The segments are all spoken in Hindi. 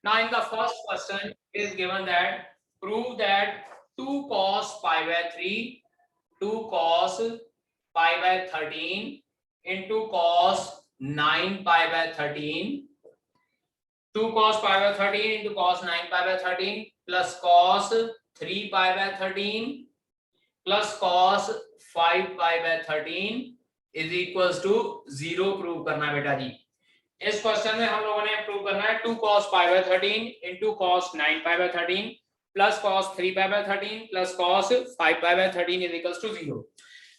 Now in the first question it is given that prove that 2 cos pi by 3, 2 cos pi by 13 into cos 9 pi by 13, 2 cos pi by 13 into cos 9 pi by 13 plus cos 3 pi by 13 plus cos 5 pi by 13 is equals to 0 prove करना है बेटा जी। इस क्वेश्चन में हम लोगों ने प्रूव करना है 2 cos pi by 13 into cos 9 pi by 13 plus cos 3 pi by 13 plus cos 5 pi by 13 is equals to 0।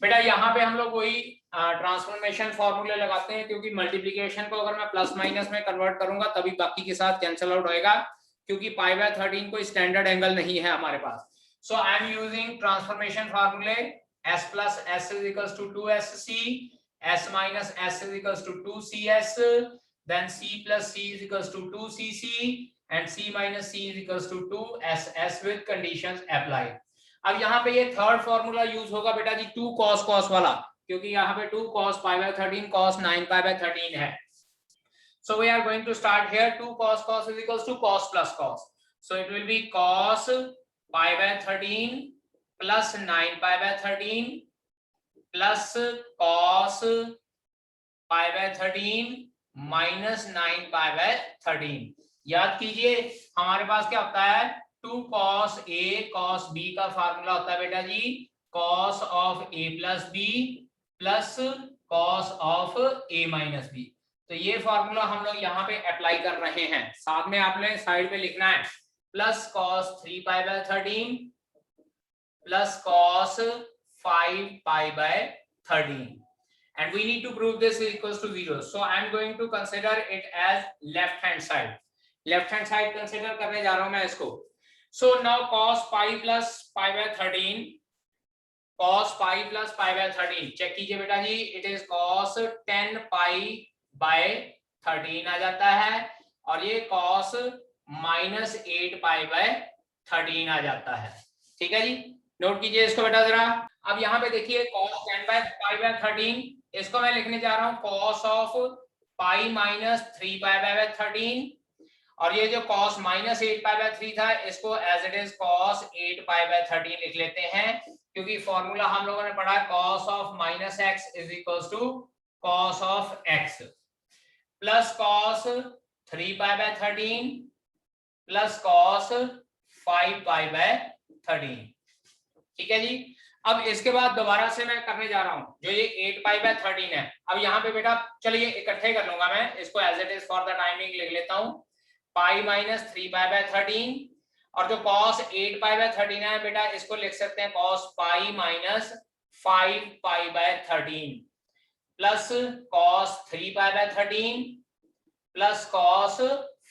बेटा यहाँ पे हम लोग वही ट्रांसफॉर्मेशन फॉर्मूले लगाते हैं, क्योंकि मल्टीप्लिकेशन को अगर मैं प्लस माइनस में कन्वर्ट करूंगा तभी बाकी के साथ कैंसिल आउट होएगा, क्योंकि पाई बाय 13 कोई स्टैंडर्ड एंगल नहीं है हमारे पास। सो आई एम यूजिंग ट्रांसफॉर्मेशन फॉर्मूले s plus s is equals to 2sc, s minus s is equals to 2cs, then c plus c is equals to 2cc and c minus c is equals to 2ss with conditions applied। अब यहाँ पे ये थर्ड फॉर्मूला यूज होगा बेटा जी 2 cos cos वाला, क्योंकि यहाँ पे 2 cos pi by 13 cos 9 pi by 13 है। So we are going to start here 2 cos cos is equals to cos plus cos, so it will be cos pi by 13 plus 9 pi by 13 plus cos pi by 13 minus 9 pi by 13। याद कीजिए हमारे पास क्या होता है 2 cos a cos b का फार्मूला होता है बेटा जी cos of a plus b plus cos of a minus b। तो ये फार्मूला हम लोग यहाँ पे अप्लाई कर रहे हैं। साथ में आपने साइड पे लिखना है plus cos 3 pi by 13 plus cos 5 pi by 13 and we need to prove this is equals to 0। so I am going to consider it as left hand side। Left hand side consider करने जा रहा हूं मैं इसको। So now cos pi plus pi by 13, cos pi plus pi by 13 check कीजिए बेटा जी, it is cos 10 pi by 13 आ जाता है और ये cos minus 8 pi by 13 आ जाता है। ठीक है जी, नोट कीजिए इसको बेटा जरा। अब यहाँ पे देखिए cos 10 pi by 13 इसको मैं लिखने जा रहा हूँ cos of pi minus 3 pi by 13 और ये जो cos minus 8 pi by 3 था इसको as it is cos 8 pi by 13 लिख लेते हैं, क्योंकि फॉर्मूला हम लोगों ने पढ़ा cos of minus x is equals to cos of x plus cos 3 pi by 13 plus cos 5 pi by 13। ठीक है जी। अब इसके बाद दोबारा से मैं करने जा रहा हूं जो ये 8 pi by 13 है। अब यहाँ पे बेटा चलिए इकट्ठे कर लूंगा मैं इसको as it is for the timing लिख लेता हूं pi minus 3 pi by 13 और जो cos 8 pi by 13 है बेटा इसको लिख सकते हैं cos pi minus 5 pi by 13 plus cos 3 pi by 13 plus cos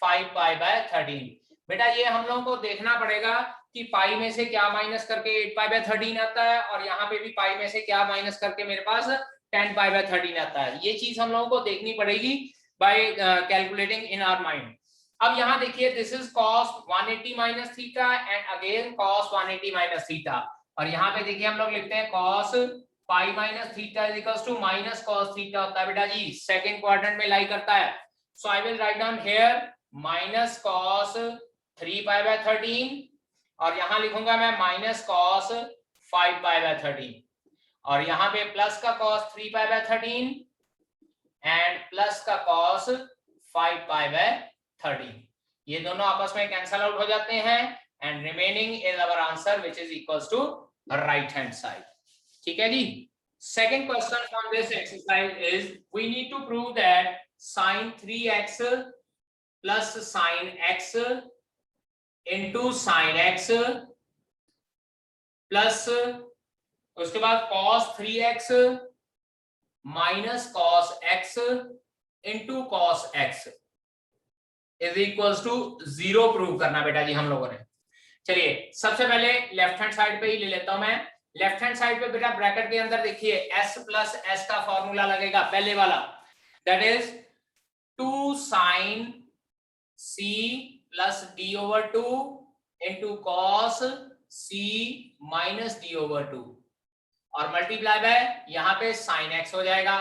5 pi by 13। बेटा ये हम लोगों को देखना पड़ेगा कि पाई में से क्या माइनस करके 8 pi by 13 आता है और यहाँ पे भी पाई में से क्या माइनस करके मेरे पास 10 pi by 13 आता है। ये चीज हम लोगों को देखनी पड़ेगी by calculating in our mind. अब यहाँ देखिए this is cos 180 minus theta and again cos 180 minus theta और यहाँ पे देखिए हम लोग लिखते हैं cos pi minus theta is equals to minus cos theta होता है बेटा जी, सेकंड क्वाड्रेंट में लाई करता है। So I will write down here minus cos 3 pi by 13 और यहाँ लिखूंगा मैं माइनस cos 5 pi by 13 और यहाँ पे प्लस का cos 3 pi by 13 and plus का cos 5 pi by 13। ये दोनों आपस में कैंसल आउट हो जाते हैं and remaining is our answer which is equals to right hand side. ठीक है जी। Second question from this exercise is we need to prove that sin 3x plus sin x into sin x plus उसके बाद cos 3x minus cos x into cos x is equals to 0 prove करना बेटा जी हम लोगों ने। चलिए सबसे पहले लेफ्ट हैंड साइड पे ही ले लेता हूं मैं। लेफ्ट हैंड साइड पे बेटा ब्रैकेट के अंदर देखिए s प्लस s का फॉर्मूला लगेगा पहले वाला, that is 2 sin c plus d over 2 into cos c minus d over 2 और मल्टीप्लाई बाय यहाँ पे sin x हो जाएगा।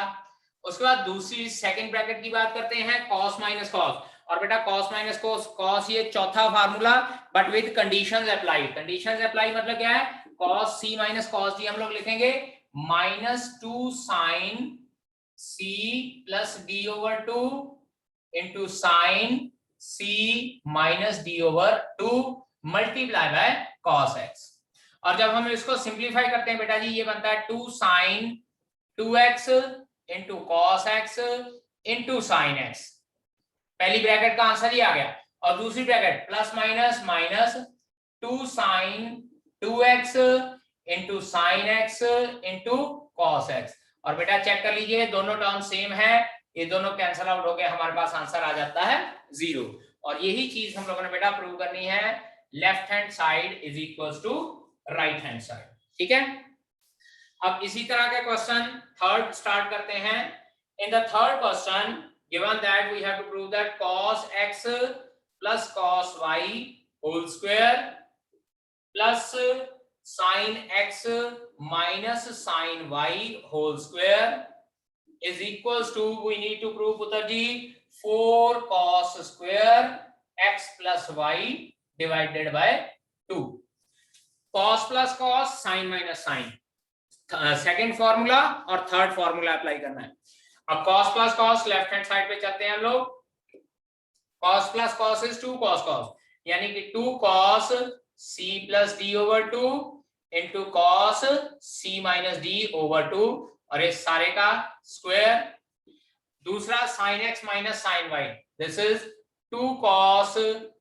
उसके बाद दूसरी सेकंड ब्रैकेट की बात करते हैं cos माइनस cos और बेटा cos माइनस cos, cos ये चौथा formula but with conditions apply. Conditions apply मतलब क्या है, cos c minus cos d हम लोग लिखेंगे -2 sin c plus d over 2 into sin c minus d over 2 multiply bye cos x। और जब हम इसको सिंप्लीफाई करते हैं बेटा जी, ये बनता है 2 sin 2x into cos x into sin x। पहली ब्रैकेट का आंसर ही आ गया, और दूसरी bracket plus minus minus 2 sin 2x into sin x into cos x। और बेटा चेक कर लीजिए दोनों टर्म सेम है, ये दोनों कैंसिल आउट हो गए, हमारे पास आंसर आ जाता है 0। और यही चीज हम लोगों ने बेटा प्रूव करनी है, left hand side is equal to right hand side. ठीक है, अब इसी तरह के क्वेश्चन थर्ड स्टार्ट करते हैं। In the third question given that we have to prove that cos x plus cos y whole square plus sin x minus sin y whole square is equals to, we need to prove Putraji 4 cos square x plus y divided by 2। cos plus cos, sin minus sin, second formula और थर्ड फॉर्मूला अप्लाई करना है। अब cos plus cos left hand side पे चलते हैं हम लोग। cos plus cos is 2 cos cos, यानी कि 2 cos c plus d over 2 into cos c minus d over 2, और इस सारे का स्क्वायर। दूसरा sin x minus sin y, this is 2 cos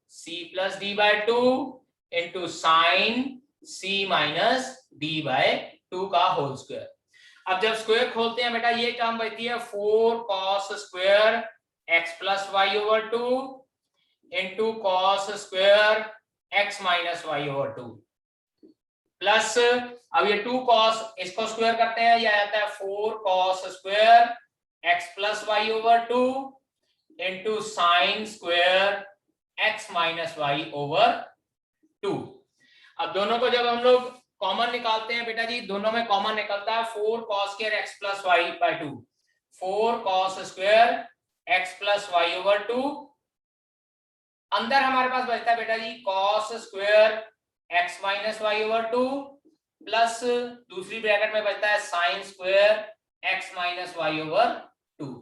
c plus d by 2 into sin c minus d by 2 का होल स्क्वायर। अब जब स्क्वायर खोलते हैं बेटा, ये टर्म बचती है 4 cos square x plus y over 2 into cos square x minus y over 2 plus, अब ये 2 cos, इसको स्क्वायर करते हैं, ये आता है 4 cos square x plus y over 2 into sine square x minus y over 2। अब दोनों को जब हम लोग कॉमन निकालते हैं बेटा जी, दोनों में कॉमन निकलता है 4 cos square x plus y by 2, 4 cos square x plus y over 2। अंदर हमारे पास बचता है बेटा जी cos square x minus y over 2 प्लस दूसरी ब्रैकेट में बचता है sin square x minus y over 2।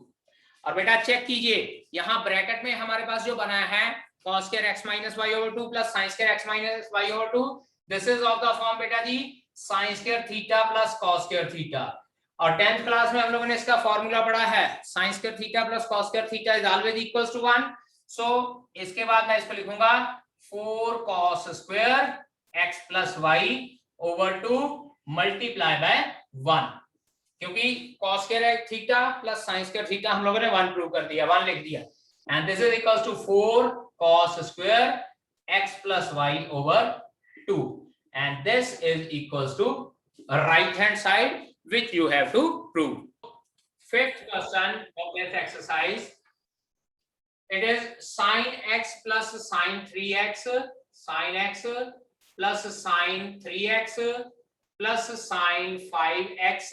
और बेटा चेक कीजिए, यहां ब्रैकेट में हमारे पास जो बना है cos square x minus y over 2 plus sin square x minus y over 2, this is of the form बेटा जी sin square theta plus cos square theta. और 10th क्लास में हम लोगों ने इसका फॉर्मूला पढ़ा है, sin square theta plus cos square theta is always equals to 1। So इसके बाद मैं इसको लिखूंगा 4 cos square x plus y over 2 multiply by 1, क्योंकि cos square theta plus sin square theta हम लोगों ने 1 प्रूव कर दिया, 1 लिख दिया, and this is equals to 4 cos square x plus y over 2, and this is equals to right hand side, which you have to prove. Fifth question of this exercise, it is sin x plus sin 3x, sin x plus sin 3x plus sin 5x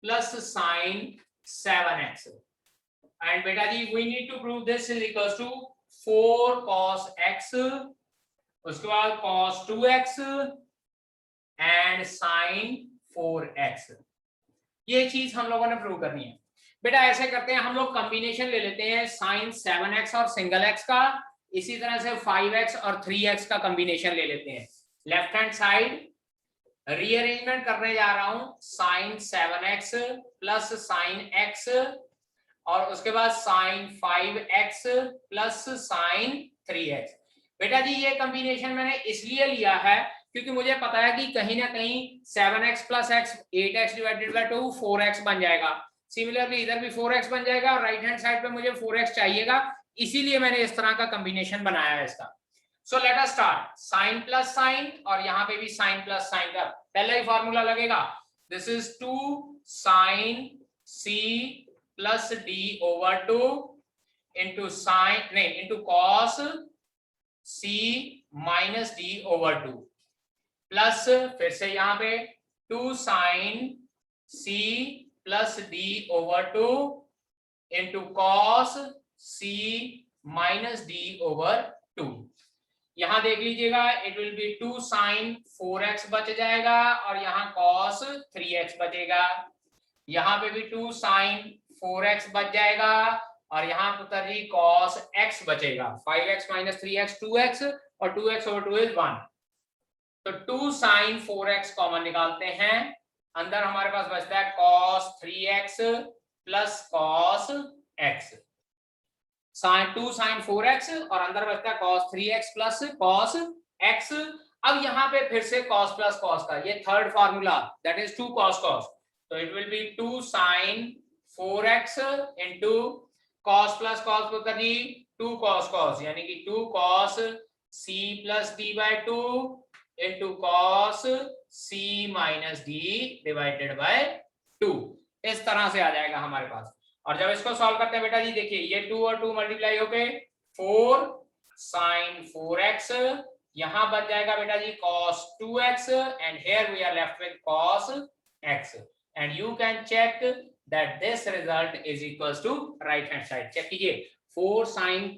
plus sin 7x, and beta ji we need to prove this is equals to 4 cos x, उसके बाद cos 2x and sin 4x। ये चीज हम लोगों ने प्रूव करनी है बेटा। ऐसे करते हैं हम लोग, कॉम्बिनेशन ले लेते हैं sin 7x और सिंगल x का, इसी तरह से 5x और 3x का कॉम्बिनेशन ले लेते हैं। लेफ्ट हैंड साइड रीअरेंजमेंट करने जा रहा हूं, sin 7x plus sin x और उसके बाद sin 5x plus sin 3x। बेटा जी ये कॉम्बिनेशन मैंने इसलिए लिया है क्योंकि मुझे पता है कि कहीं ना कहीं 7x plus x 8x divided by 2 4x बन जाएगा, सिमिलरली इधर भी 4x बन जाएगा और राइट हैंड साइड पे मुझे 4x चाहिएगा, इसीलिए मैंने इस तरह का कॉम्बिनेशन बनाया है इसका। So let us start, sin plus sin और यहाँ पे भी sin प्लस sin का पहला ही फॉर्मूला लगेगा, this is 2 sin c plus d over 2 into sin नहीं into cos c minus d over 2 plus फिर से यहाँ पे 2 sin c plus d over 2 into cos c minus D over 2। यहां देख लीजिएगा, it will be 2 sine 4x बच जाएगा और यहाँ cos 3x बचेगा। यहाँ पे भी 2 साइन 4x बच जाएगा और यहाँ पुत्र जी cos x बचेगा। 5x माइनस 3x 2x और 2x over 2 is 1। तो 2 साइन 4x कॉमन निकालते हैं, अंदर हमारे पास बचता है cos 3x plus cos x। 2 sine 4x और अंदर बचता है cos 3x plus cos x। अब यहाँ पे फिर से cos प्लस cos का ये third formula, that is 2 cos cos, तो it will be 2 sine 4x into cos plus cos को कर दी 2 cos cos, यानी कि 2 cos c plus d by 2 into cos c minus d divided by 2। इस तरह से आ जाएगा हमारे पास। और जब इसको सॉल्व करते हैं बेटा जी, देखिए ये 2 और 2 मल्टीप्लाई होके 4 साइन 4x, यहां बच जाएगा बेटा जी cos 2x and here we are left with cos x and you can check that this result is equals to right hand side. Check कीजिए 4 sine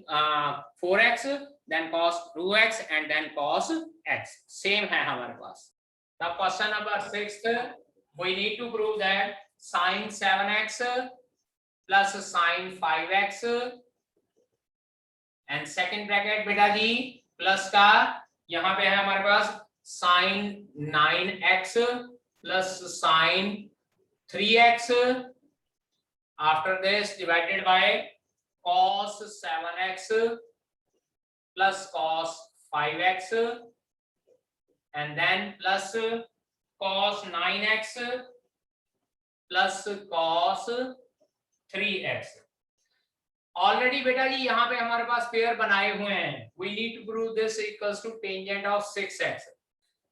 4x then cos 2x and then cos x same है हमारे पास। Now question number 6, we need to prove that sin 7x plus sine 5x and second bracket बेटा जी प्लस का यहां पे है हमारे पास sign 9x plus sine 3x, after this divided by cos 7x plus cos 5x and then plus cos 9x plus cos 3x। Already बेटा जी यहाँ पे हमारे पास पेयर बनाए हुए हैं, we need to prove this equals to tangent of 6x।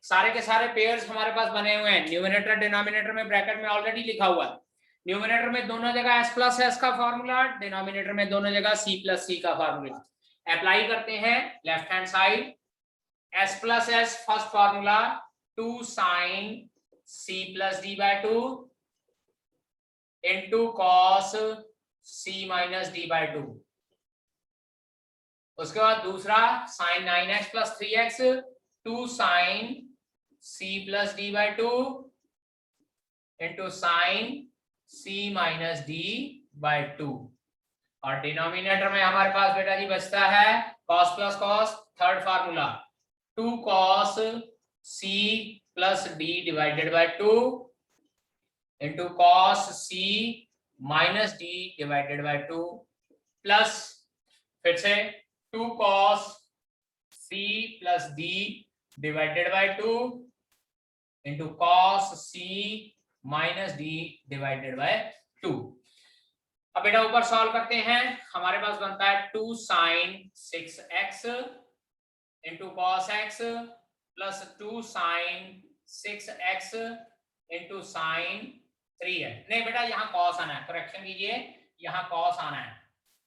सारे के सारे पेयर्स हमारे पास बने हुए हैं, न्यूमरेटर डिनोमिनेटर में ब्रैकेट में ऑलरेडी लिखा हुआ है। न्यूमरेटर में दोनों जगह s प्लस s का फॉर्मूला, डिनोमिनेटर में दोनों जगह c प्लस c का फॉर्मूला। अप्लाई करते हैं left hand side, s plus s first formula 2 sine c plus d by 2 into cos c minus d by 2। उसके बाद दूसरा sine 9x plus 3x 2 sine c plus d by 2 into sine c minus d by 2। और डिनोमिनेटर में हमारे पास बेटा जी बचता है cos plus cos, third formula 2 cos c plus d divided by 2 into cos c minus d divided by 2 plus फिर से 2 cos c plus d divided by 2 into cos c minus d divided by 2। अब बेटा ऊपर सॉल्व करते हैं, हमारे पास बनता है 2 sine 6x into cos x plus 2 sine 6x into sine 3x। नहीं बेटा यहाँ cos आना है, करेक्शन कीजिए, यहाँ cos आना है,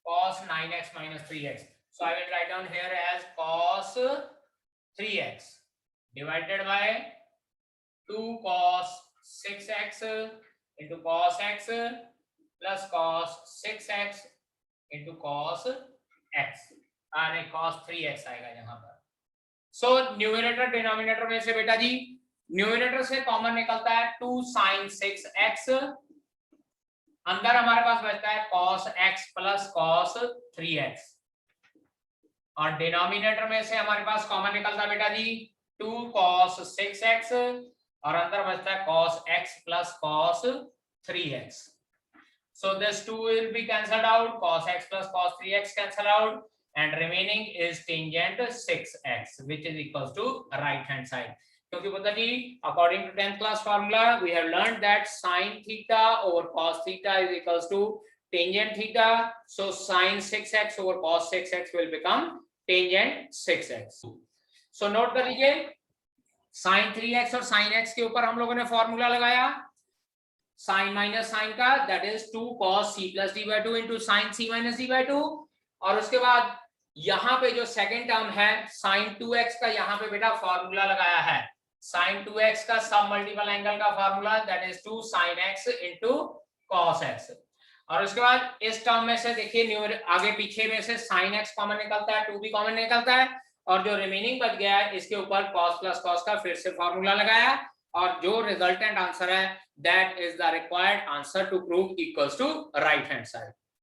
cos 9x minus 3x। So I will write down here as cos 3x divided by 2 cos 6x into cos x plus cos 6x into cos x, नहीं cos 3x आएगा यहाँ पर। So न्यूमरेटर डिनोमिनेटर में से बेटा जी न्यूमरेटर से कॉमन निकलता है 2 sin 6x, अंदर हमारे पास बचता है cos x plus cos 3x, और डिनोमिनेटर में से हमारे पास कॉमन निकलता है बेटा जी 2 cos 6x और अंदर बचता है cos x plus cos 3x। So this 2 will be cancelled out, cos x plus cos 3x cancel out, and remaining is tangent 6x, which is equals to right hand side. क्योंकि पता नहीं according to 10th class formula we have learned that sin theta over cos theta is equals to tangent theta, so sin 6x over cos 6x will become tangent 6x. So note कर लीजिए sin 3x और sin x के ऊपर हम लोगों ने फॉर्मूला लगाया sin माइनस sin का, that is 2 cos c plus d by 2 into sin c minus d by 2, और उसके बाद यहाँ पे जो सेकंड टर्म है sin 2x का यहाँ पे बेटा फॉर्मूला लगाया है, sin 2x का सब मल्टीपल एंगल का formula that is 2 sin x into cos x। और उसके बाद इस टर्म में से देखिए आगे पीछे में से sin x कॉमन निकलता है, 2b कॉमन निकलता है, और जो रिमेनिंग बच गया है इसके ऊपर cos प्लस cos का फिर से फॉर्मूला लगाया, और जो रिजल्टेंट आंसर है that is the required answer to prove equals to right hand side.